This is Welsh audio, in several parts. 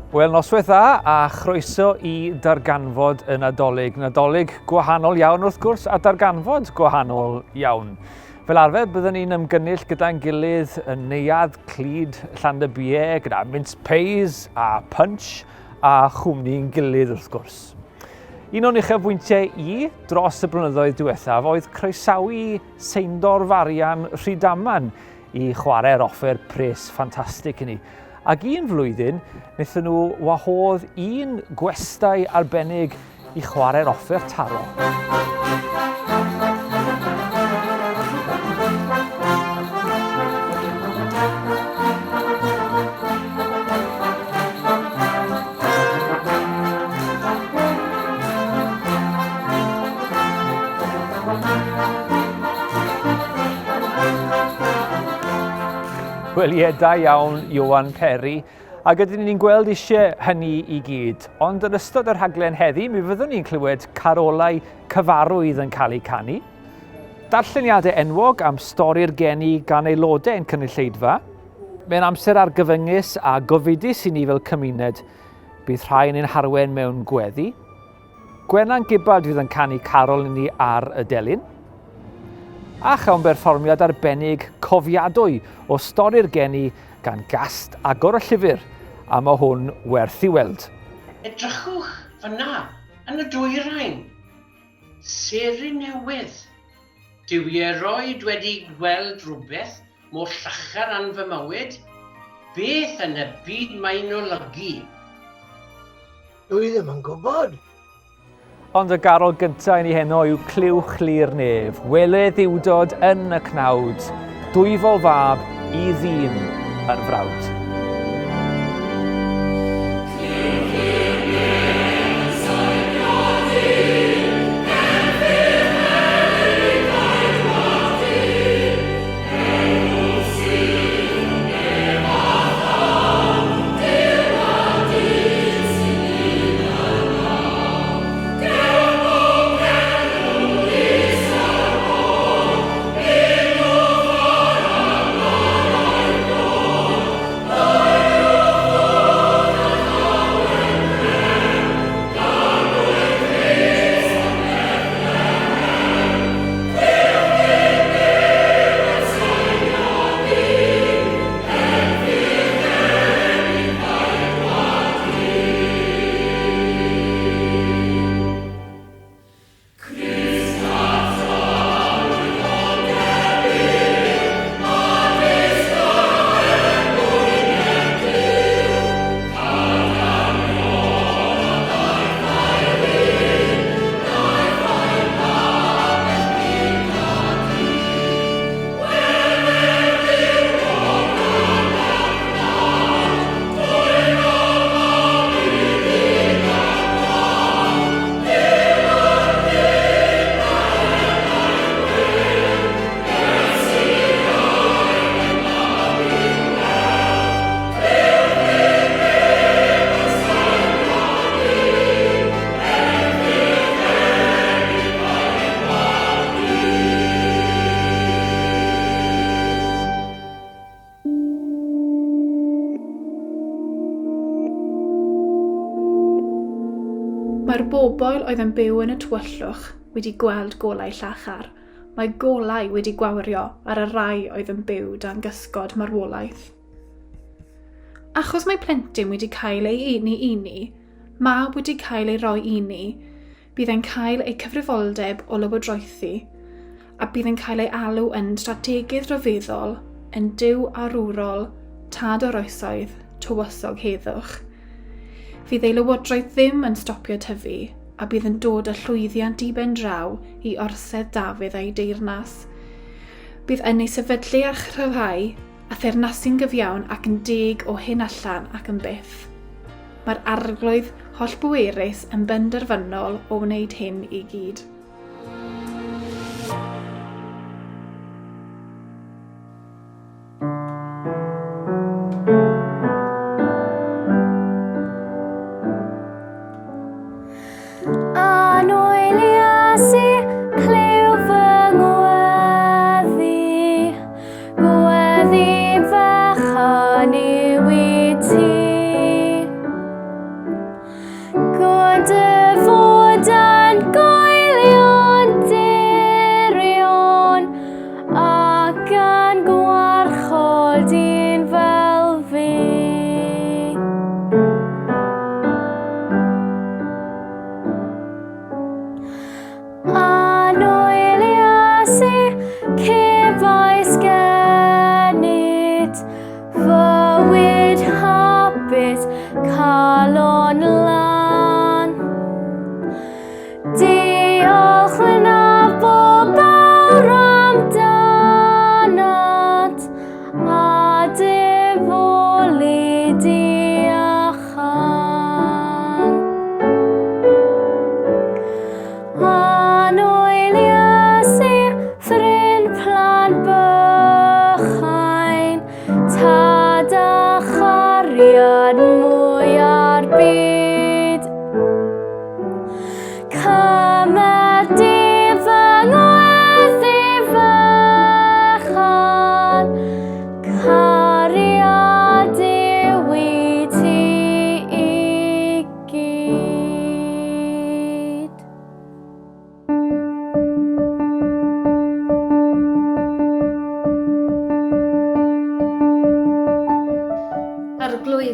Wel, noswaith dda a chroeso I Darganfod y Nadolig. Nadolig gwahanol iawn wrth gwrs a darganfod gwahanol iawn. Fel arfer, byddwn ni'n ymgynnull gyda'n gilydd yn neuad clyd Llandybiau gyda mince pies a punch a chwmni'n gilydd wrth gwrs. Un o'n uchafbwyntiau I dros y blynyddoedd diwethaf oedd croesawu seindor farian Rhydaman I chwarae'r offer pres ffantastig i ni. Ac un flwyddyn, wnaethon nhw wahodd un gwestai arbennig I chwarae'r offer taro. Wel ie, da iawn Iwan Perry, ac ydyn ni'n gweld eisiau hynny I gyd. Ond yn ystod yr rhaglen heddi, mi fyddwn ni'n clywed carolau cyfarwydd yn cael eu canu, darlleniadau enwog am stori'r geni gan aelodau yn cynulleidfa. Mae'n amser argyfyngus a gofidus I ni fel cymuned, bydd rhai yn ein harwen mewn gweddi. Gwenan Gibad fydd yn canu carol I ni ar y delyn. A chawn berfformiad arbennig cofiadwy o stori'r geni gan gast agor y llyfr, a mae hwn werth I weld. Edrychwch fyna yn y dwyrain. Seri newydd. Dyw I erioed wedi gweld rhywbeth mor llachar an fy mywyd. Beth yn y byd mae'n olygu? Dwi ddim yn gwybod. Ond y garol gyntaf I ni heno yw Clywch Lur Nef, weled ddiwdod yn y cnawd, dwyfol fab I ddyn yn frawd. Mae'r bobl oedd yn byw yn y tywyllwch wedi gweld golau llachar. Mae golau wedi gwario ar y rai oedd yn byw dan gysgod marwolaeth. Achos mae plentyn wedi cael ei uni, mab wedi cael ei roi uni, bydd e'n cael ei cyfrifoldeb o lywodraethu, a bydd e'n cael ei alw yn strategaidd rhyfeddol, yn dyw arwrol, tad o'r oesoedd, tywysog heddwch. Fydd ei lywodraeth ddim yn stopio tyfu, a bydd yn dod â llwyddiant I ben draw I orsedd Dafydd a'i deyrnas. Bydd yn ei sefydlu ar chryfhau a thernasu'n gyfiawn ac yn deg o hyn allan ac yn byth. Mae'r arglwydd holl bwerus yn benderfynol o wneud hyn I gyd.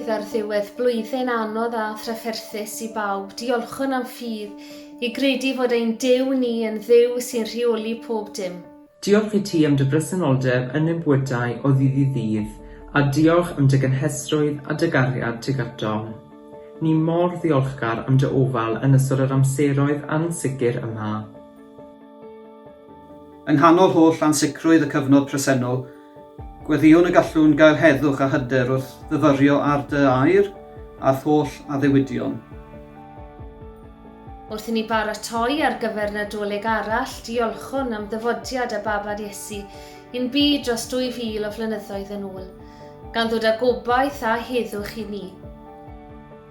Ffydd ar ddiwedd blwyddyn anodd a thrafferthus i bawb, diolchwn am Ffydd i gredu fod ein Duw ni yn Dduw sy'n rheoli pob dim. Diolch i ti am dy bresenoldeb yn y bwydau o ddydd i ddydd, a diolch am dy gynhesrwydd a dy gariad tuag atom. Ni mor ddiolchgar am dy ofal yn ystod yr amseroedd ansicr yma. Yng nghanol holl ansicrwydd y cyfnod presennol, gweddiwn y gallwn gael heddwch a hyder wrth ddyfyrio ar dy air a tholl addewidion. Wrth i ni baratoi ar gyfer Nadolig arall, diolchwn am ddyfodiad y Babad Iesu i'n byd dros 2000 o flynyddoedd yn ôl, gan ddod â gobaith a heddwch i ni.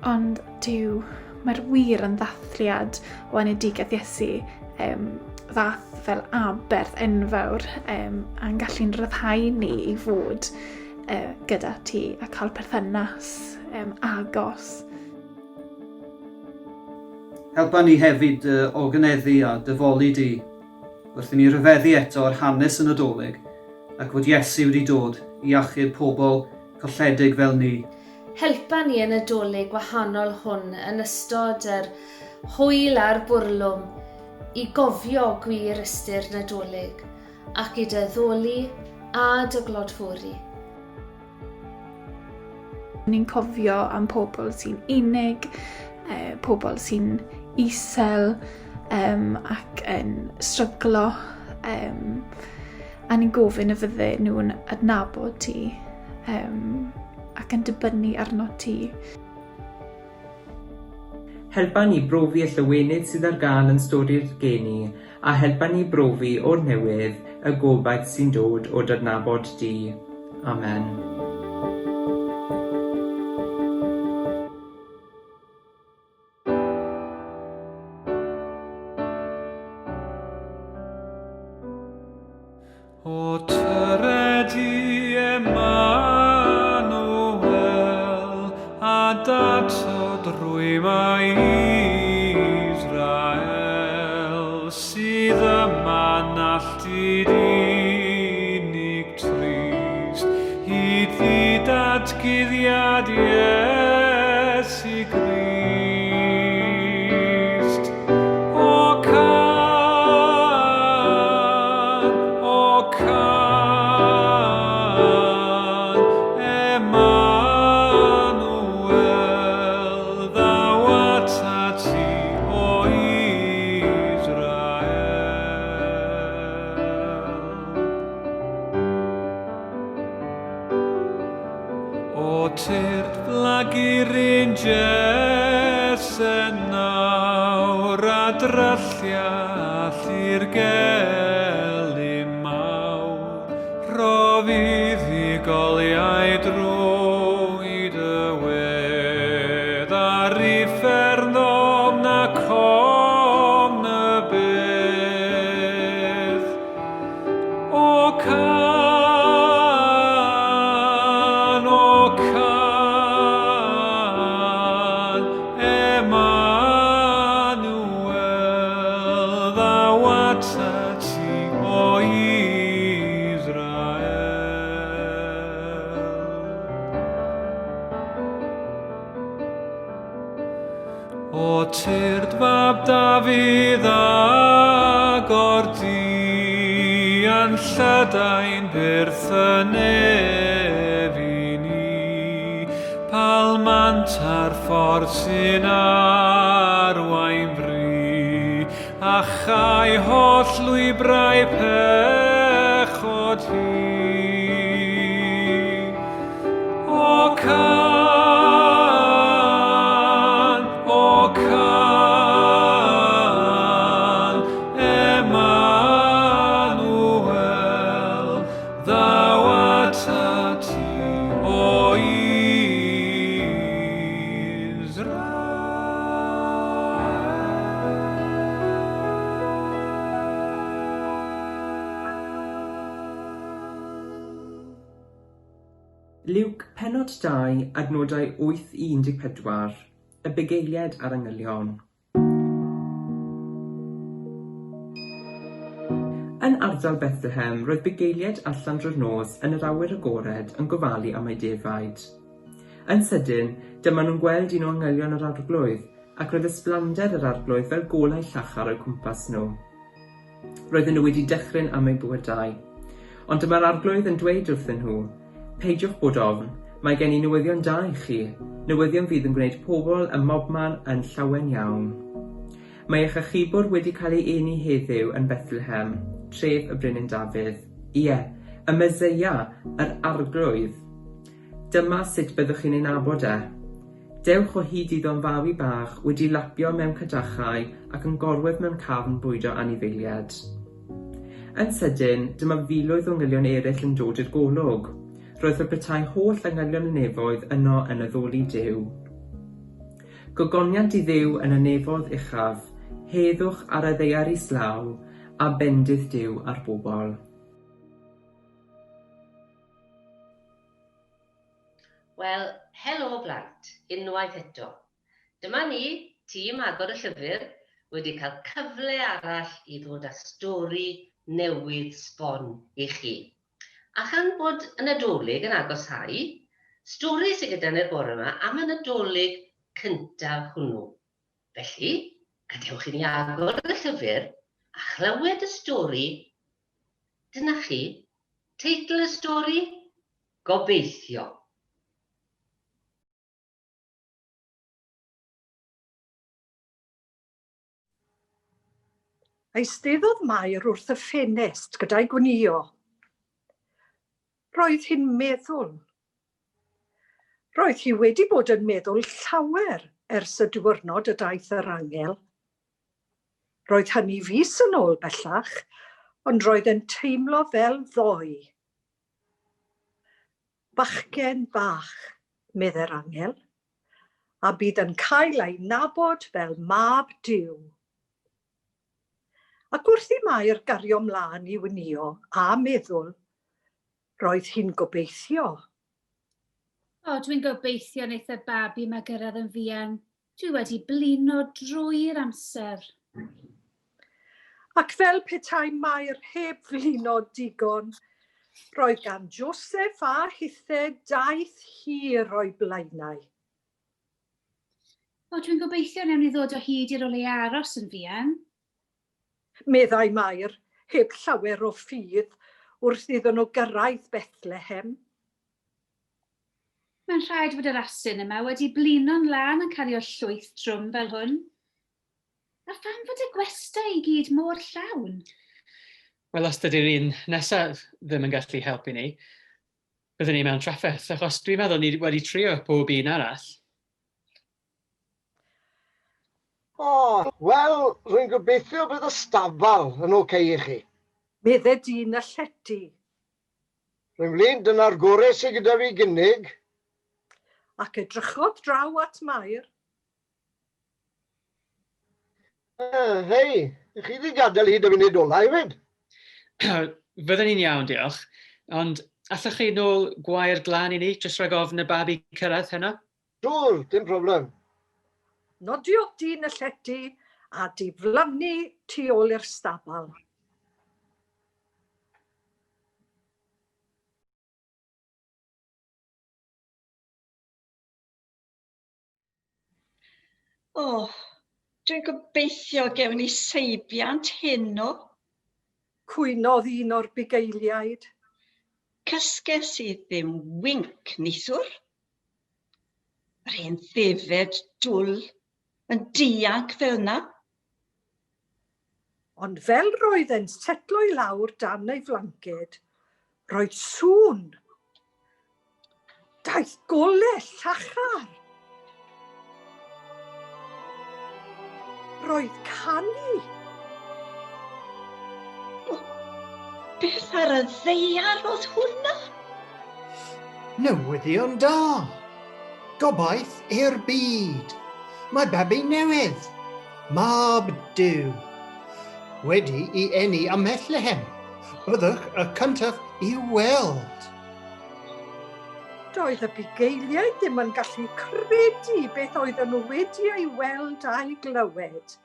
Ond Duw, mae'r wir yn ddathliad o enedigeth Iesu, ddath fel aberth enfawr a'n gallu'n ryddhau ni i fod gyda ti a cael perthynas agos. Helpa ni hefyd o gyneddu a dyfoli di, wrth i ni ryfeddu eto o'r hanes y Nadolig, ac fod Iesu wedi dod i achub pobl colledig fel ni. Helpa ni yn Nadolig wahanol hwn yn ystod yr hwyl a'r bwrlwm i gofio gwir ystyr Nadolig ac i dyddoli a dyglodfori. Ni'n cofio am pobl sy'n unig, pobl sy'n isel ac yn stryglo, a ni'n gofyn y fydde nhw'n adnabod ti ac yn dibynnu arno ti. Helpa ni brofi y llawenydd sydd ar gael yn stori'r geni, a helpa ni brofi o'r newydd y gobaith sy'n dod o adnabod di. Amen. O tyredu Emmanuel, a dato drwy mae Israel, sydd yma nalltid unig trist, hyd i datgyddiad Iesu Grist. O can, Emmanuel, thou art at thee, O Israel. O tyrd blagur un Jesen nawr, a drylliall i'r gelyn mawr, rofydd i goliau drwy dywedd, ar uffern ofn ac ofn y beth. O can, Emmanuel, thou art at thee, O Israel. O tyrd fab Dafydd agor di, a'n Llydain byrth y nef i ni, palmant ar ffordd sy'n arwain fri, a chai holl lwybrau pechod hi. O can, Emmanuel, thou art at thee, O Liwc pennod 2, adnodau 8 i 14, y bugeiliad ar angylion. Yn ardal Bethlehem, roedd bugeiliad allan drwy'r nos yn yr awyr agored yn gofalu am ei defaid. Yn sydyn, dyma nhw'n gweld un o angylion yr arglwydd, ac roedd ysblander yr arglwydd fel golau llachar o'i cwmpas nhw. Roedden nhw wedi dychryn am eu bywydau. Ond dyma'r arglwydd yn dweud wrthyn nhw, peidiwch bod ofn, mae gen I newyddion da I chi, newyddion fydd yn gwneud pobl ym mobman yn llawen iawn. Mae eich achubwr wedi cael ei eni heddiw yn Bethlehem, tref y Brenin Dafydd. Ie, y Meseia, yr arglwydd. Dyma sut byddwch chi'n ei nabod e. Dewch o hyd iddo'n fawi bach wedi lapio mewn cydachau ac yn gorwedd mewn cafn bwydo anifeiliad. Yn sydyn, dyma filoedd o angylion eraill yn dod i'r golwg. Roedd y brytai holl angylion y nefoedd yno yn addoli Duw. Gogoniant I Dduw yn y nefodd uchaf, heddwch ar y ddeiar islaw, a bendydd Duw ar bobl. Wel, helo blant, unwaith eto. Dyma ni, tîm Agor y Llyfr, wedi cael cyfle arall I ddod â stori newydd sbon I chi. A chan bod y Nadolig yn agosáu, stori sydd gyda ni'r bore yma am y Nadolig cyntaf hwnnw. Felly, gadewch I ni agor y llyfr a chlywed y stori. Dyna chi, teitl y stori, Gobeithio. Eisteddodd Mair wrth y ffenest gyda'i gwnïo. Roedd hi'n meddwl. Roedd hi wedi bod yn meddwl llawer ers y diwrnod y daeth yr angel. Roedd hynny fis yn ôl bellach, ond roedd yn teimlo fel ddoi. Bachgen bach, medde'r angel, a bydd yn cael ei nabod fel mab Duw. Ac wrth I Mair gario mlaen I wnïo a meddwl, roedd hi'n gobeithio. O, dwi'n gobeithio wneith y babi mae gyrraedd yn fuan. Dwi wedi blino drwy'r amser. Ac fel petai Mair heb flino digon, roedd gan Joseph a hithe daith hir o'i blaenau. O, dwi'n gobeithio wnawn ni ddod o hyd i'r ole aros yn fuan. Meddai Mair, heb llawer o ffydd, wrth iddyn nhw gyrraedd Bethlehem. Mae'n rhaid fod yr asyn yma wedi blino'n lan yn cario llwyth trwm fel hwn. A pham fod y gwestai I gyd mor llawn? Wel, os dydy'r un nesaf ddim yn gallu helpu ni, byddwn ni mewn trafferth, achos dwi'n meddwl ni wedi trio pob un arall. O, wel, rwy'n gobeithio bydd y stafal yn oce I chi. Medde dyn y llety. Rwy'n flin, dyna'r gorau sydd gyda fi gynnig. Ac edrychodd draw at Mair. Hei, ych chi wedi gadael hyd y munud ola hefyd? Fyddwn ni'n iawn, diolch. Ond allwch chi nôl gwair glân I ni, jyst rhag ofn y babi cyrraedd heno? Siŵr, dim problem. Nodiodd dyn y llety a diflannu tu ôl i'r stabal. O, dwi'n gobeithio gewn ni seibiant heno. Cwynodd un o'r bugeiliaid. Cysges I ddim winc nithwr. Yr hen ddefed dwl yn dianc fel yna. Ond fel roedd e'n setlo I lawr dan ei flanced, roedd sŵn. Daeth golau llachar. Roedd canu. Beth ar y ddeiar oedd hwnna? Newyddion da. Gobaith i'r byd. Mae babi newydd. Mab Duw. Wedi I eni ym Bethlehem. Byddwch y cyntaf I weld. Doedd y bugeiliaid ddim yn gallu credu beth oedden nhw wedi ei weld a'i glywed.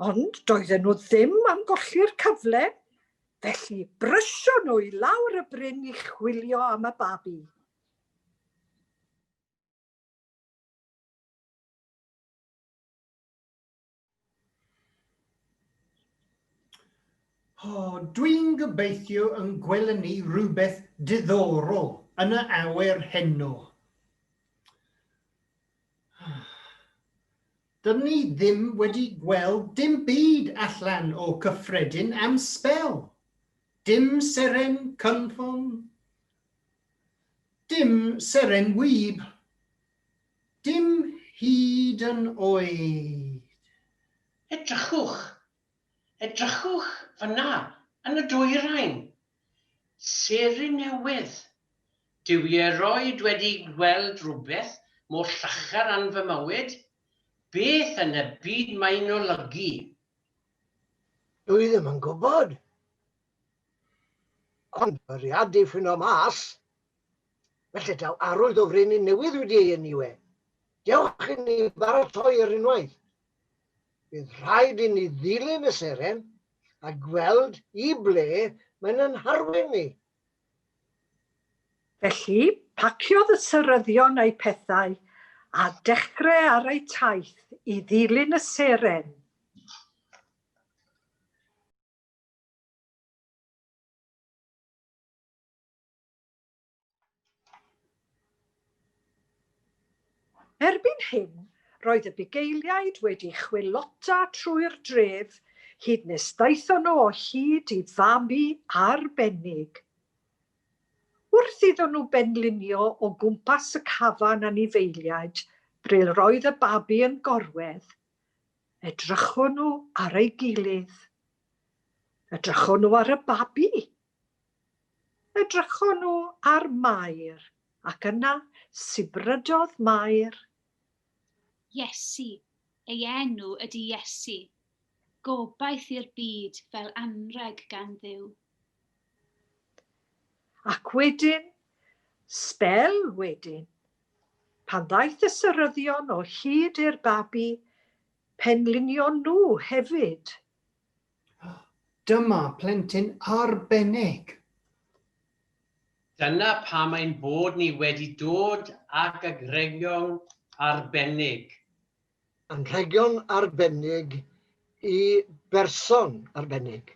Ond doedden nhw ddim am golli'r cyfle, felly brysio nhw I lawr y bryn I chwilio am y babi. Dwi'n gobeithio yn gweld ni rhywbeth diddorol yn y awyr heno. Dyn ni ddim wedi gweld dim byd allan o cyffredin am sbel. Dim seren cynffon, dim seren wyb, dim hyd yn oed. Edrychwch fyna, yn y dwyrain. Seri newydd. Dyw i erioed wedi gweld rhywbeth mor llachar an fy mywyd. Beth yn y byd mae'n olygu? Dwi ddim yn gwybod. Ond bwriad i ffyno mas. Felly taw arwydd o fryn newydd wedi ei eniwe. Dewch i ni baratoi ar unwaith. Bydd rhaid i ni ddilyn y seren a gweld i ble mae'n anharwen ni. Felly, paciodd y syryddion a'i pethau a dechrau ar ei taith i ddilyn y seren. Erbyn hyn, roedd y bugeiliaid wedi chwilota trwy'r dref hyd nes daethon nhw o hyd i fabi arbennig. Wrth iddyn nhw benlinio o gwmpas y cafan anifeiliaid, bre roedd y babi yn gorwedd, edrychon nhw ar ei gilydd. Edrychon nhw ar y babi. Edrychon nhw ar Mair, ac yna sibrydodd Mair. Iesu, ei enw ydy Iesu. Gobaith i'r byd fel anreg gan Dduw. Ac wedyn, sbel wedyn, pan ddaeth y syryddion o hyd i'r babi, penlinio nhw hefyd. Dyma plentyn arbennig. Dyna pa mae'n bod ni wedi dod ag agregion arbennig. Anrhegion arbennig i berson arbennig.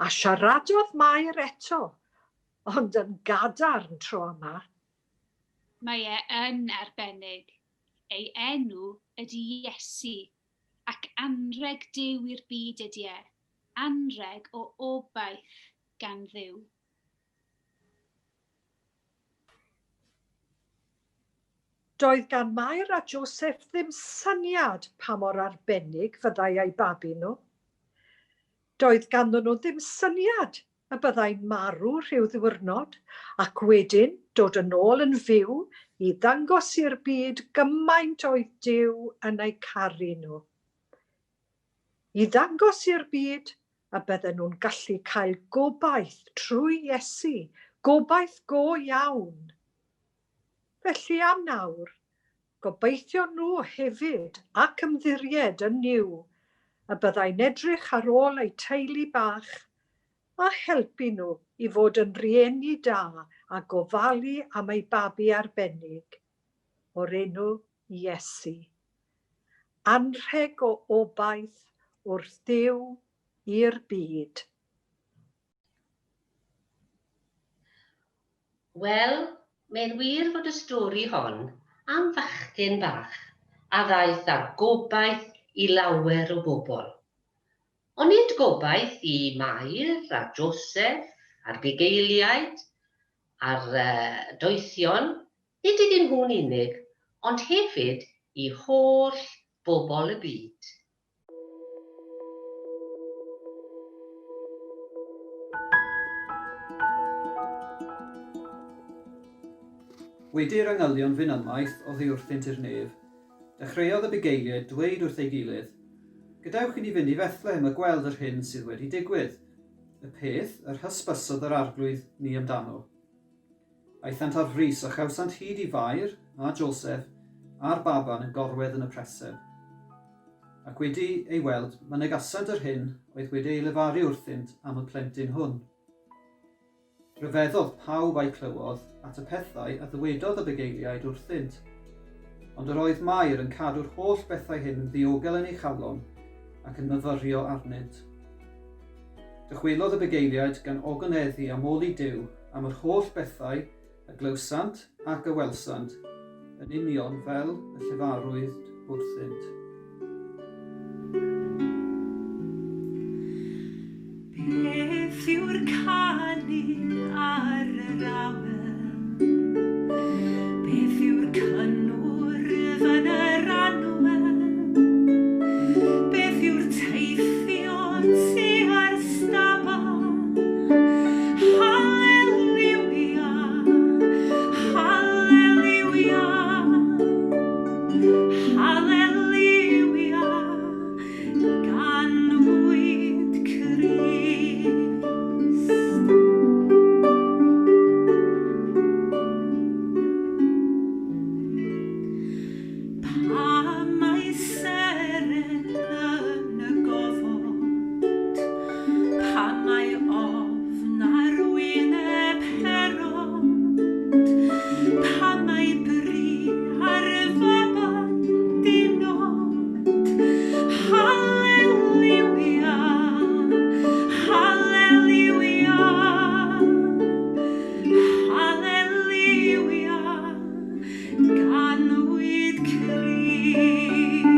A siaradodd Mair eto, ond yn gadarn tro yma. Mae e yn arbennig. Ei enw ydy Iesu, ac anreg Duw i'r byd ydy e. Anreg o obaith gan Dduw. Doedd gan Mair a Joseph ddim syniad pa mor arbennig fyddai ei babi nhw. Doedd ganddyn nhw ddim syniad y byddai'n marw rhyw ddiwrnod ac wedyn dod yn ôl yn fyw i ddangos i'r byd gymaint oedd Duw yn ei caru nhw. I ddangos i'r byd y bydden nhw'n gallu cael gobaith trwy Iesu, gobaith go iawn. Felly am nawr, gobeithio nhw hefyd ac ymddiried yn niw y byddai'n edrych ar ôl ei teulu bach a helpu nhw i fod yn rieni da a gofalu am ei babi arbennig o'r enw Iesu. Anrheg o obaith wrth Dduw i'r byd. Wel, mae'n wir fod y stori hon am fachgen bach a ddaeth â gobaith i lawer o bobl. Ond nid gobaith i Mair a Joseph a'r bugeiliaid a'r doethion, nid iddyn nhw'n unig, ond hefyd i holl bobl y byd. Wedi'r angylion fynamaeth oddi wrthynt i'r nef, dechreuodd y bugeiliaid dweud wrth ei gilydd, gadewch i ni fynd i Fethlem a gweld yr hyn sydd wedi digwydd, y peth yr hysbysodd yr arglwydd ni amdano. Aethant ar frys a chawsant hyd i Fair a Joseph a'r baban yn gorwedd yn y preseb. Ac wedi ei weld, mae negasant yr hyn oedd wedi ei lefaru wrthynt am y plentyn hwn. Rhyfeddodd pawb a'i clywodd at y pethau a ddywedodd y bugeiliaid wrthynt. Ond yr oedd Mair yn cadw'r holl bethau hyn yn ddiogel yn ei chalon ac yn myfyrio arnynt. Dychwelodd y bugeiliad gan ogoneddu am ôl I Duw am yr holl bethau y glywsant ac y welsant, yn union fel y llefarwydd wrthynt. Beth yw'r canu ar yr awel? Beth yw'r cynnwrf yn yr anwel? Beth yw'r teithion sy'n ar stabal? Halleluia, halleluia, halleluia, ganwyd Crist. Pa mae seren yn y gofod, pa mae ofn ar wyneb Herod, pa mae bri ar y faban dinod. Halleluia, halleluia, halleluia, ganwyd Crist.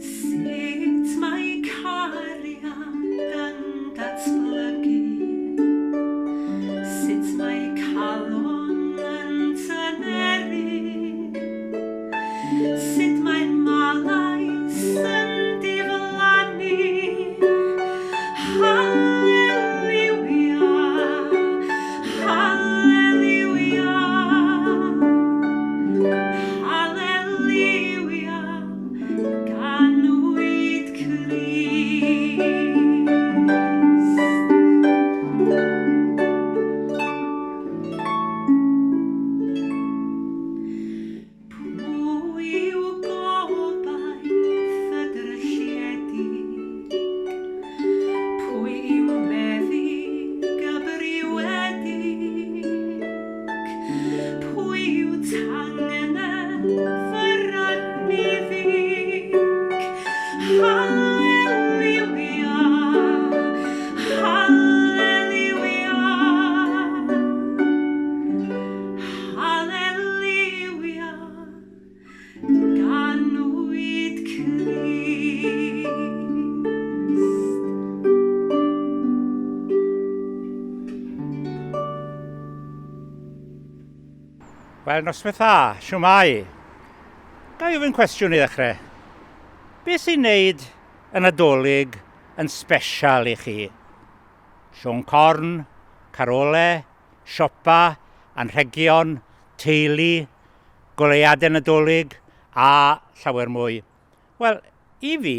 Sut mae cariad yn datblygu? Sut mae calon yn tyneru? Sut mae'n malais yn diflannu? Halleluia, halleluia, halleluia, ganwyd Crist. Pwy yw gobaith y drylliedig? Pwy yw meddyg y briwedig? Pwy yw tangnef yr aniddig? Halleluia, halleluia, halleluia, ganwyd Crist. Wel, noswaith dda, siwmai. Ga i ofyn cwestiwn I ddechrau. Beth sy'n neud y Nadolig yn sbesial I chi? Sion corn, carolau, siopa, anrhegion, teulu, goleuadau Nadolig a llawer mwy. Wel, I fi,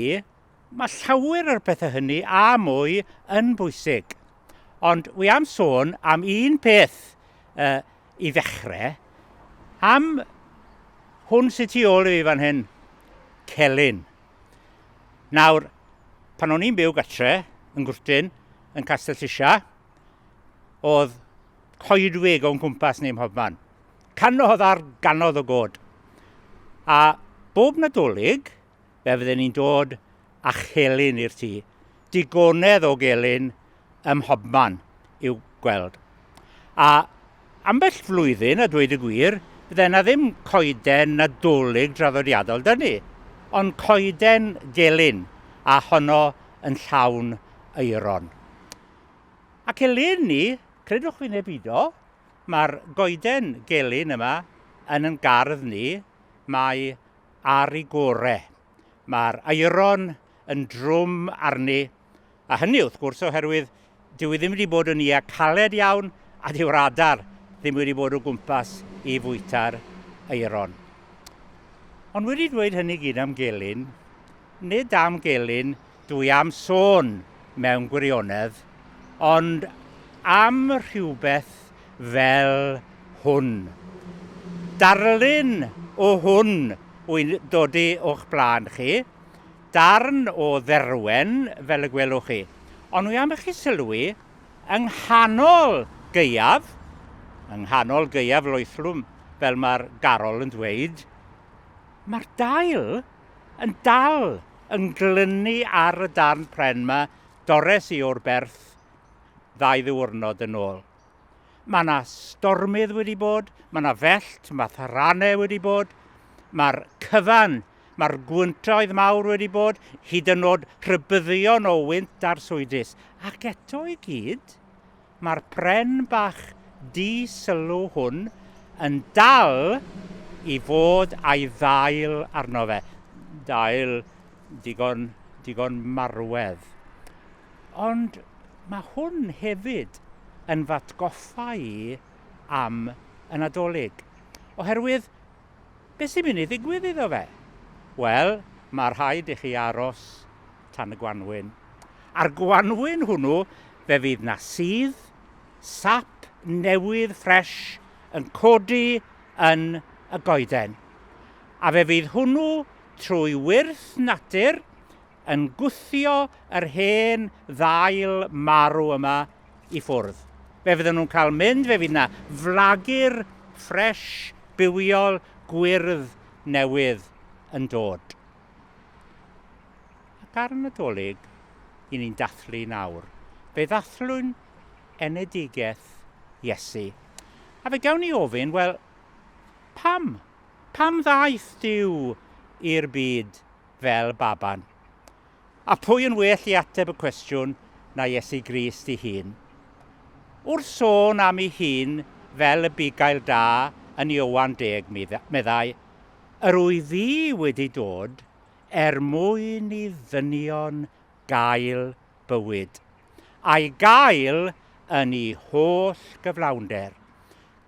mae llawer o'r pethau hynny a mwy yn bwysig. Ond wi am sôn am un peth I ddechrau, am hwn sy'n tu ôl I fi fan hyn, celyn. Nawr, pan o'n i'n byw gatre, yn Gwrtyn, yn Castell Llysia, oedd coedwig o'n cwmpas ni ym mhobman. Canodd ar ganodd o god. A bob Nadolig, fe fydden ni'n dod a chelyn i'r tŷ. Digonedd o gelyn ym mhobman i'w gweld. A ambell flwyddyn, a dweud y gwir, bydde na ddim coeden Nadolig draddodiadol dyn ni, ond coeden gelyn, a honno yn llawn eiron. Ac eleni, credwch fi neu bido, mae'r goeden gelyn yma yn gardd ni, mae ar ei gorau. Mae'r eiron yn drwm arni, a hynny wrth gwrs oherwydd dyw I ddim wedi bod yn ia caled iawn a dyw'r radar ddim wedi bod o gwmpas I fwyta'r eiron. Ond wedi dweud hynny gyd am gelyn, nid am gelyn dwi am sôn mewn gwirionedd, ond am rhywbeth fel hwn. Darlun o hwn wy'n dod I o'ch blaen chi, darn o dderwen fel y gwelwch chi. Ond wi am eich sylwi yng nghanol geiaf loethlwm fel mae'r garol yn dweud, Mae'r dail yn dal yn glynu ar y darn pren yma, dores i o'r berth 2 ddiwrnod yn ôl. Mae yna stormydd wedi bod, mae yna fellt, mae tharanau wedi bod, mae'r cyfan, mae'r gwyntoedd mawr wedi bod, hyd yn oed rhybyddion o wynt arswydus. Ac eto i gyd, mae'r pren bach di-sylw hwn yn dal i fod a'i ddail arno fe. Dail digon marwedd. Ond mae hwn hefyd yn fatgoffa i am y Nadolig. Oherwydd, beth sy'n mynd i ddigwydd iddo fe? Wel, mae rhaid i chi aros tan y Gwanwyn. A'r Gwanwyn hwnnw, fe fydd na sydd, sap newydd ffres yn codi yn y goeden. A fe fydd hwnnw trwy wyrth natur yn gwthio yr hen ddail marw yma i ffwrdd. Fe fydden nhw'n cael mynd, fe fydd na flagur ffres, bywiol, gwyrdd newydd yn dod. Ac ar y Nadolig, i ni'n dathlu nawr, fe ddathlwn enedigaeth Iesu. A fe gawn ni ofyn, wel, pam? Pam ddaeth Duw i'r byd fel baban? A pwy yn well i ateb y cwestiwn na Iesu Grist ei hun? Wrth sôn am ei hun fel y bugail da yn Iowan 10 meddai, yr wyf fi wedi dod mwyn i ddynion gael bywyd, a'i gael yn ei holl gyflawnder.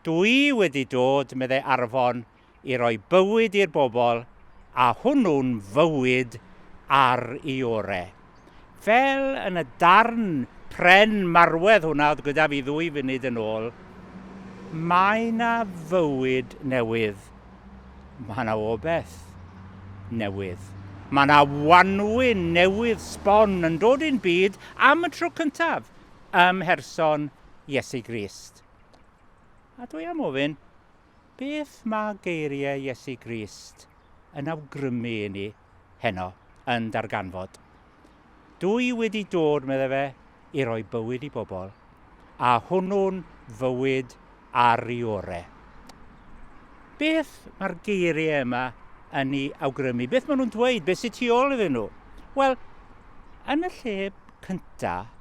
Dwi wedi dod, meddai Arfon, i roi bywyd i'r bobl, a hwnnw'n fywyd ar ei ore. Fel yn y darn pren marwedd hwnna, oedd gyda fi 2 funud yn ôl, mae na fywyd newydd. Mae na obeth newydd. Mae na wanwyn newydd sbon yn dod i'n byd am y tro cyntaf ym mherson Iesu Grist. A dwi am ofyn, beth mae geiriau Iesu Grist yn awgrymu i ni heno yn Darganfod? Dwi wedi dod, meddai fe, i roi bywyd i bobl, a hwnnw'n fywyd ar ei ore. Beth mae'r geiriau yma yn ei awgrymu? Beth maen nhw'n dweud? Beth sy'n tu ôl iddyn nhw? Wel, yn y lle cyntaf,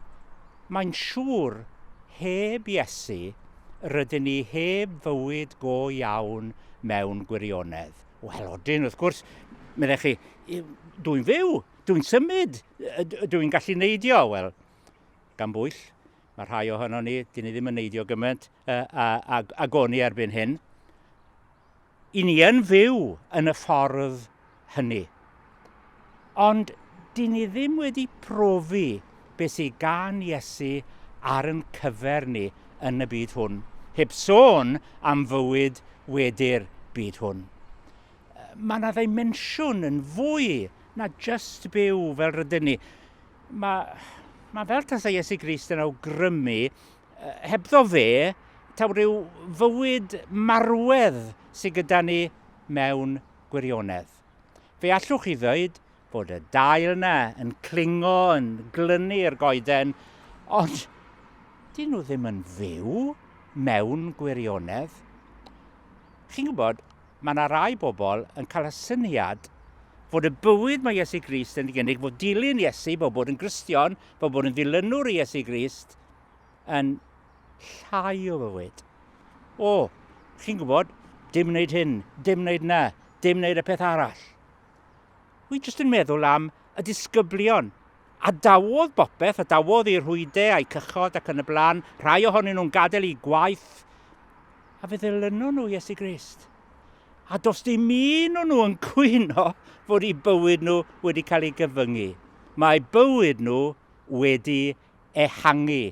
mae'n siŵr heb Iesu rydyn ni heb fywyd go iawn mewn gwirionedd. Wel, odyn, wrth gwrs, meddech chi, dwi'n fyw, dwi'n symud, dwi'n gallu neidio. Wel, gan bwyll, mae rhai ohono ni, dyn ni ddim yn neidio gymaint a goni erbyn hyn. I ni yn fyw yn y ffordd hynny. Ond dyn ni ddim wedi profi beth sy'n gan Iesu ar yn cyfer ni yn y byd hwn, heb sôn am fywyd wedi'r byd hwn. Mae yna ddimensiwn yn fwy na just byw fel rydyn ni. Mae fel tasa Iesu Grist yn awgrymu, hebddo fe, taw ryw fywyd marwedd sydd gyda ni mewn gwirionedd. Fe allwch chi ddweud bod y dail yna yn clingo, yn glynu'r goeden, ond dyn nhw ddim yn fyw mewn gwirionedd. Chi'n gwybod, mae yna rai bobl yn cael y syniad fod y bywyd mae Iesu Grist yn ei gynnig, fod dilyn Iesu, bod yn Gristion, bod yn ddilynwr i Iesu Grist, yn llai o fywyd. O, chi'n gwybod, dim wneud hyn, dim wneud na, dim wneud y peth arall. Wi jyst yn meddwl am y disgyblion. A dawodd bopeth, a dawodd i'r rhwydau a'i cychod ac yn y blaen, rhai ohonyn nhw'n gadael i gwaith, a fe ddilyno nhw Iesu Grist. A dos dim un o'n nhw yn cwyno fod eu bywyd nhw wedi cael ei gyfyngu. Mae bywyd nhw wedi ehangu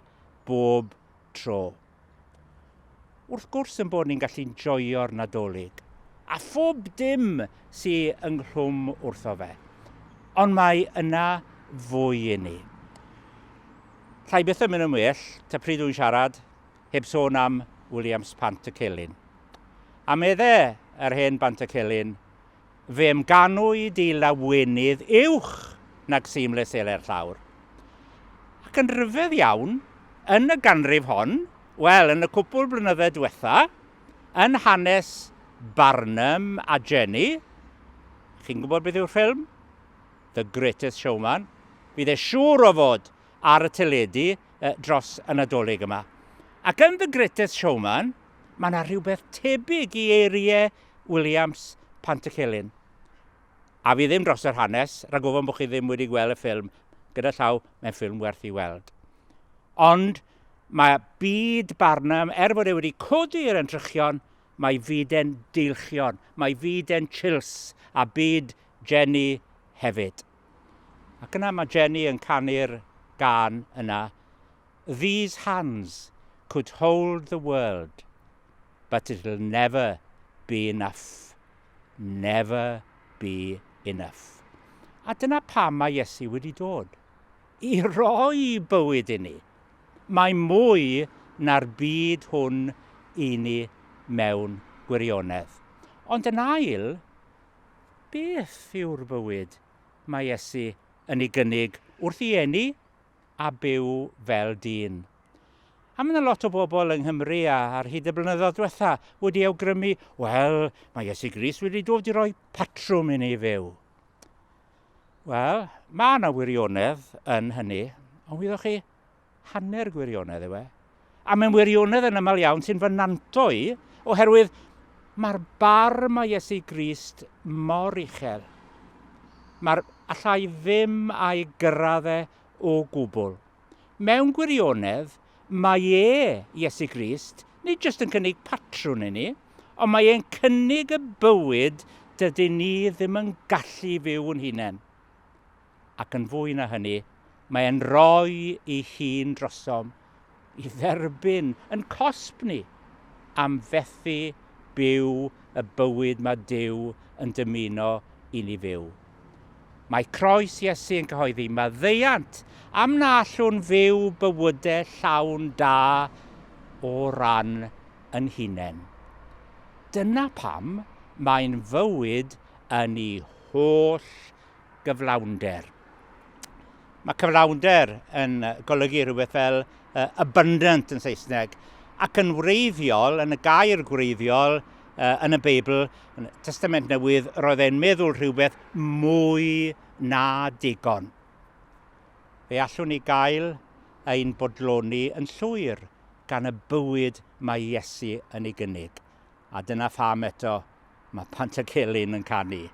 bob tro. Wrth gwrs yn bod ni'n gallu'n joio'r Nadolig, a phob dim sy'n ynghlwm wrtho fe. Ond mae yna fwy i ni. Llai beth yn mynd yn well, ta pryd dwi'n siarad, heb sôn am Williams Pant y Celyn. A meddai yr hen Bant y Celyn, fe ymganwyd i lawenydd uwch nag seamless eler llawr. Ac yn rhyfedd iawn, yn y ganrif hon, wel, yn y cwpl blynydde diwetha, yn hanes Barnum a Jenny, chi'n gwybod beth yw'r ffilm? The Greatest Showman. Bydd e siŵr o fod ar y teledu dros y Nadolig yma. Ac yn The Greatest Showman, mae yna rhywbeth tebyg i eiriau Williams Pantycelyn. A fi ddim dros yr hanes, rhag ofon bod chi ddim wedi gweld y ffilm, gyda llaw, mae'n ffilm werth i weld. Ond mae byd Barnum, bod e wedi codi'r entrychion, mae fyd e'n deilchion, mae fyd e'n chils, a byd Jenny hefyd. Ac yna mae Jenny yn canu'r gân yna. These hands could hold the world, but it'll never be enough. Never be enough. A dyna pam mae Iesu wedi dod. I roi bywyd i ni. Mae mwy na'r byd hwn i ni mewn gwirionedd. Ond yn ail, beth yw'r bywyd mae Iesu yn ei gynnig wrth i eni a byw fel dyn? A mae yna lot o bobl yng Nghymru ar hyd y blynyddoedd diwetha wedi awgrymu, wel, mae Iesu Grist wedi dod i roi patrwm i ni fyw. Wel, mae yna wirionedd yn hynny, ond wyddwch chi, hanner gwirionedd yw e. A mae'n wirionedd yn yml iawn sy'n fynantoi oherwydd mae'r bar mae Iesu Grist mor uchel. Mae'r allai ddim a'i gyrraedd o gwbl. Mewn gwirionedd, mae Iesu Grist, nid jyst yn cynnig patrwn i ni, ond mae e'n cynnig y bywyd dydy ni ddim yn gallu fyw yn hunain. Ac yn fwy na hynny, mae'n rhoi ei hun drosom i dderbyn yn cosb ni am fethu byw y bywyd mae Duw yn dymuno i ni fyw. Mae croes Iesu yn cyhoeddi maddeuant am na allwn fyw bywydau llawn da o ran yn hunain. Dyna pam mae'n fywyd yn ei holl gyflawnder. Mae cyflawnder yn golygu rhywbeth fel abundant yn Saesneg, ac yn wreiddiol, yn y gair gwreiddiol yn y Beibl, yn y Testament Newydd, roedd e'n meddwl rhywbeth mwy na digon. Fe allwn ni gael ein bodloni yn llwyr gan y bywyd mae Iesu yn ei gynnig. A dyna pham eto mae Pantycelyn yn canu.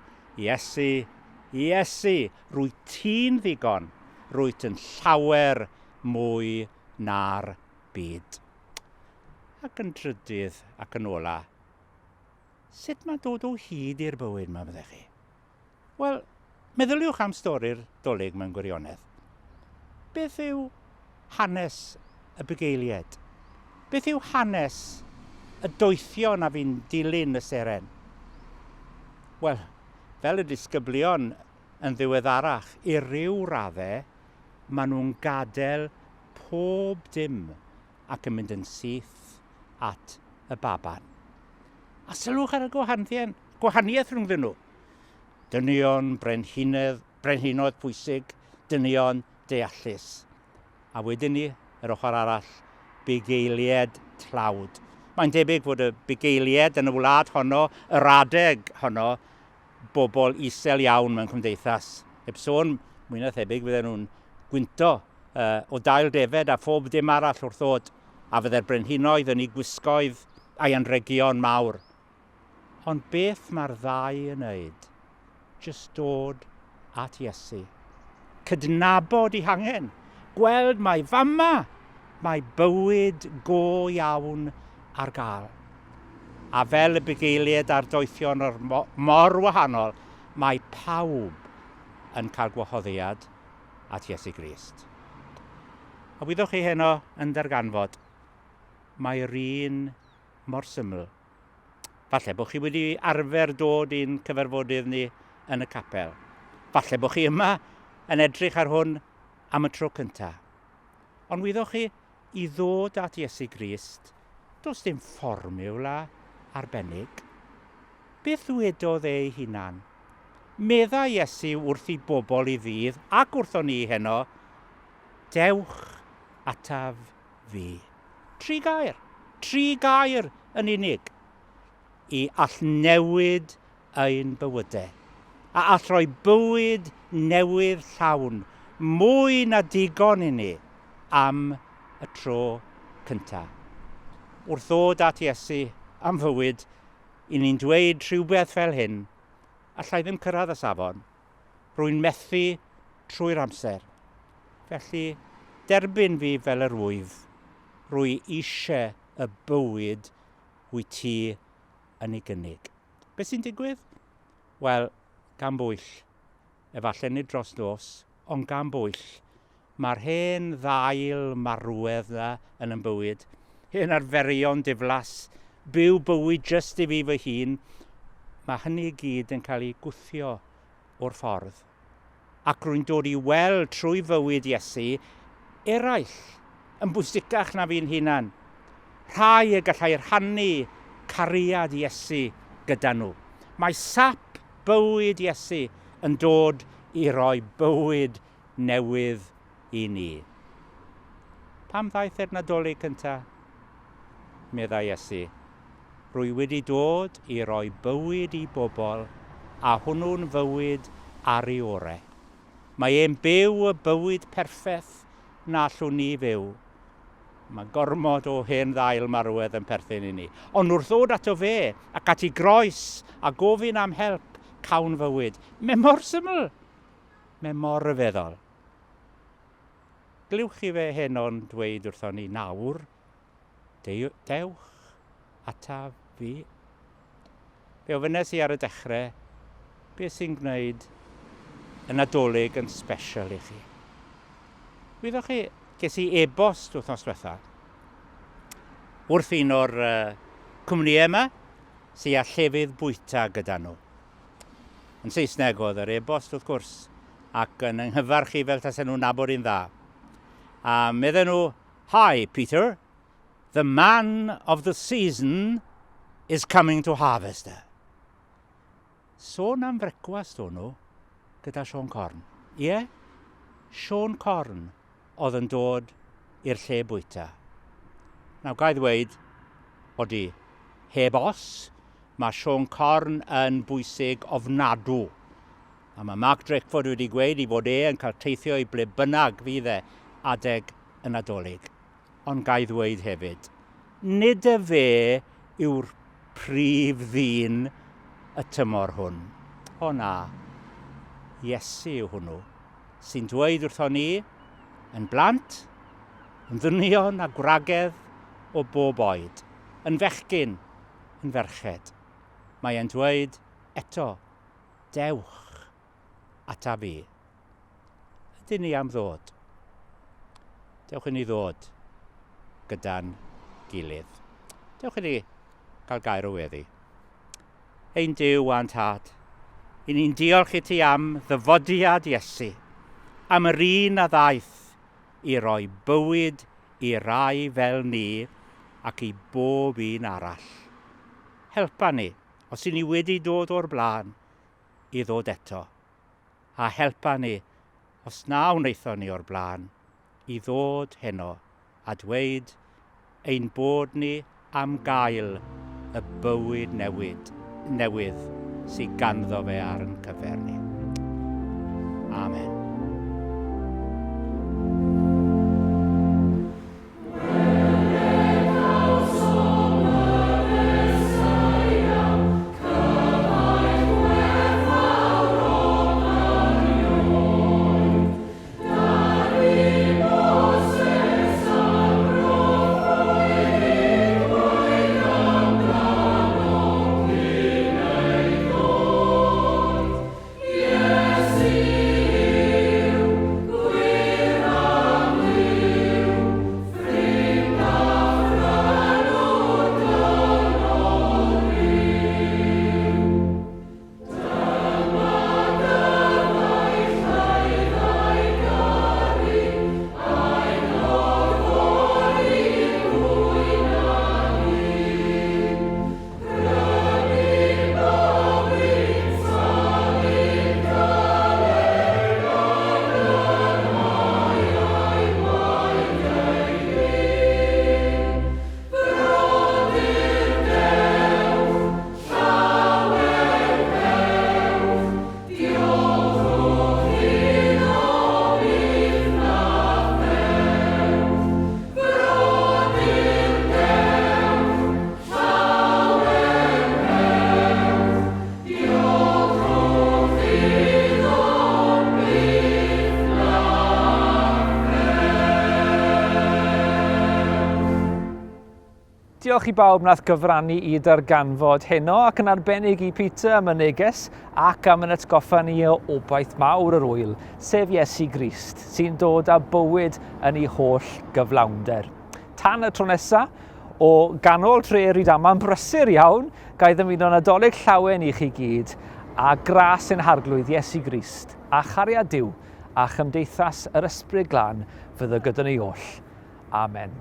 Iesu, Iesu, rwy ti'n ddigon, rwyt yn llawer mwy na'r byd. Ac yn trydydd ac yn ola, sut mae dod o hyd i'r bywyd yma, byddech chi? Wel, meddyliwch am stori'r Dolig mewn gwirionedd. Beth yw hanes y bugeiliad? Beth yw hanes y doethion a fi'n dilyn y seren? Wel, fel y disgyblion yn ddiweddarach, i ryw raddau, maen nhw'n gadael pob dim ac yn mynd yn syth at y baban. A sylwch ar y gwahaniaeth rhwngddyn nhw. Dynion brenhinoedd pwysig, dynion deallus. A wedyn ni, yr ochr arall, bugeiliad tlawd. Mae'n debyg fod y bugeiliad yn y wlad honno, yr adeg honno, bobl isel iawn mewn cymdeithas. Heb sôn, mwy na thebyg fydden nhw'n gwynto o dail defed a phob dim arall wrth ddod, a fydde'r brenhinoedd yn ei gwisgoedd a'i anregion mawr. Ond beth mae'r ddau yn wneud? Just dod at Iesu. Cydnabod ei hangen. Gweld mae fama, mae bywyd go iawn ar gael. A fel y bugeiliad a'r doethion o'r mor wahanol, mae pawb yn cael gwahoddiad at Iesu Grist. A wyddwch chi heno yn Darganfod, mae'r un mor syml. Falle bod chi wedi arfer dod i'n cyfarfodydd ni yn y capel. Falle bod chi yma yn edrych ar hwn am y tro cyntaf. Ond wyddwch chi, i ddod at Iesu Grist, does dim fformiwla arbennig. Beth wedodd ei hunan? Medda Iesu wrth i bobl I ddydd ac wrthon ni heno, dewch ataf fi. 3 gair. 3 gair yn unig. I all newid ein bywydau. A all roi bywyd newydd llawn. Mwy na digon I ni am y tro cyntaf. Wrth ddod at Iesu am fywyd, I ni'n dweud rhywbeth fel hyn, allai ddim cyrraedd y safon, rwy'n methu trwy'r amser. Felly, derbyn fi fel yr wyf, rwy eisiau y bywyd wyt ti yn ei gynnig. Be sy'n digwydd? Wel, gan bwyll, efallai nid dros nos, ond gan bwyll, mae'r hen ddail marwedd na yn yn bywyd, hen arferion diflas, byw bywyd just I fi fy hun, mae hynny gyd yn cael ei gwthio o'r ffordd. Ac rwy'n dod I weld trwy fywyd Iesu, eraill yn bwysicach na fi'n hunan. Rhai y gallai rhannu cariad Iesu gyda nhw. Mae sap bywyd Iesu yn dod I roi bywyd newydd I ni. Pam ddaeth e'r Nadolig cyntaf? Medda Iesu. Rwy wedi dod I roi bywyd I bobl, a hwnnw'n fywyd ar ei orau. Mae e'n byw y bywyd perffaith na allwn ni fyw. Mae gormod o hen ddail marwedd yn perthyn I ni. Ond wrth ddod ato fe, ac at ei groes, a gofyn am help, cawn fywyd. Mae mor syml. Mae mor ryfeddol. Glywch I fe heno'n dweud wrthon ni nawr, dewch ataf fi. Fe ofynes I ar y dechrau, beth sy'n gwneud y Nadolig yn special I chi. Wyddwch chi, ges I e-bost wythnos diwetha wrth un o'r cwmnïau yma sy'n â llefydd bwyta gyda nhw. Yn Saesneg oedd yr e-bost wrth gwrs, ac yn ynghyfarch I fel tasen nhw'n nabod un dda. A medden nhw, "Hi, Peter, the man of the season is coming to harvest her." Sôn am frecwast o'n nhw gyda Sion Corn. Ie, Sion Corn oedd yn dod i'r lle bwyta. Nawr, gai ddweud, odi, heb os, mae Sion Corn yn bwysig ofnadw. A mae Mark Drakeford wedi gweud I fod yn cael teithio I ble bynnag fydd adeg y Nadolig. Ond gai ddweud hefyd, nid y fe yw'r prif ddyn y tymor hwn. O na, Iesu yw hwnnw, sy'n dweud wrthon ni, yn blant, yn ddynion a gwragedd o bob oed, yn fechgyn, yn ferched. Mae e'n dweud, eto, dewch ata fi. Ydyn ni am ddod. Dewch I ni ddod gyda'n gilydd. Dewch I ni cael gair o weddi. Ein Duw a'n Tad, I ni'n diolch I ti am ddyfodiad Iesu, am yr un a ddaeth I roi bywyd I rai fel ni ac I bob un arall. Helpa ni, os I ni wedi dod o'r blaen, I ddod eto. A helpa ni, os na wnaethon ni o'r blaen, I ddod heno a dweud ein bod ni am gael y bywyd newydd sy'n ganddo fe ar yn cyfer ni. Amen. Ie diolch i bawb nath gyfrannu i darganfod heno ac yn arbennig i Peter am y neges ac am yn atgoffa ni o obaith mawr yr wyl, sef Iesu Grist, sy'n dod â bywyd yn ei holl gyflawnder. Tan y tro nesa, o ganol tre Rydaman brysur iawn, ga i ddymuno Nadolig llawen i chi gyd, a gras yn harglwydd Iesu Grist, a chariad Duw, a chymdeithas yr ysbryd glân fydd y gyda ni oll. Amen.